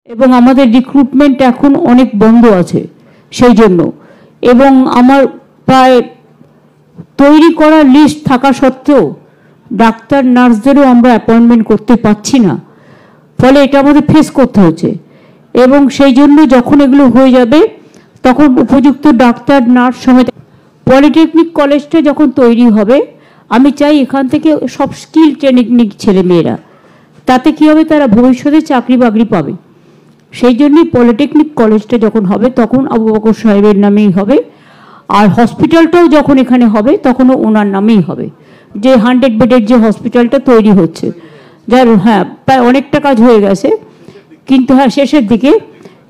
এবং আমাদের রিক্রুটমেন্ট এখন অনেক বন্ধ আছে সেই জন্য। এবং আমার প্রায় তৈরি করা লিস্ট থাকা সত্ত্বেও ডাক্তার নার্সদেরও আমরা অ্যাপয়েন্টমেন্ট করতে পারছি না, ফলে এটা আমাদের ফেস করতে হচ্ছে। এবং সেই জন্য যখন এগুলো হয়ে যাবে তখন উপযুক্ত ডাক্তার নার্স সমেত পলিটেকনিক কলেজটা যখন তৈরি হবে, আমি চাই এখান থেকে সব স্কিল ট্রেনিং ছেলে মেয়েরা, তাতে কী হবে, তারা ভবিষ্যতে চাকরি বাকরি পাবে। সেই জন্যই পলিটেকনিক কলেজটা যখন হবে তখন আবু বকর সাহেবের নামেই হবে, আর হসপিটালটাও যখন এখানে হবে তখনও ওনার নামেই হবে। যে 100 বেডের যে হসপিটালটা তৈরি হচ্ছে, যার প্রায় অনেকটা কাজ হয়ে গেছে, কিন্তু শেষের দিকে।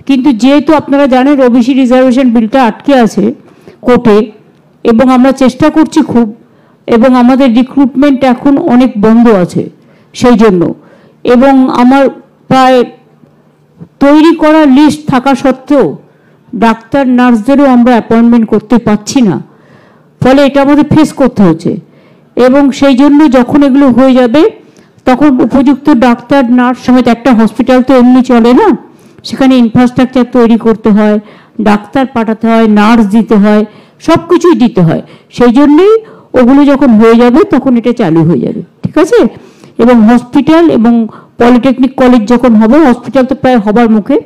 কিন্তু যেহেতু আপনারা জানেন ওবিসি রিজার্ভেশন বিলটা আটকে আছে কোর্টে, এবং আমরা চেষ্টা করছি খুব, এবং আমাদের রিক্রুটমেন্ট এখন অনেক বন্ধ আছে সেই জন্য। এবং আমার প্রায় তৈরি করা লিস্ট থাকা সত্ত্বেও ডাক্তার নার্সদেরও আমরা অ্যাপয়েন্টমেন্ট করতে পারছি না, ফলে এটা আমাদের ফেস করতে হচ্ছে। এবং সেই জন্য যখন এগুলো হয়ে যাবে তখন উপযুক্ত ডাক্তার নার্স সমেত, একটা হসপিটাল তো এমনি চলে না, সেখানে ইনফ্রাস্ট্রাকচার তৈরি করতে হয়, ডাক্তার পাঠাতে হয়, নার্স দিতে হয়, সব কিছুই দিতে হয়। সেই জন্যই ওগুলো যখন হয়ে যাবে তখন এটা চালু হয়ে যাবে, ঠিক আছে। এবং হসপিটাল এবং পলিটেকনিক কলেজ যখন হবে, হসপিটাল তো প্রায় হবার মুখে,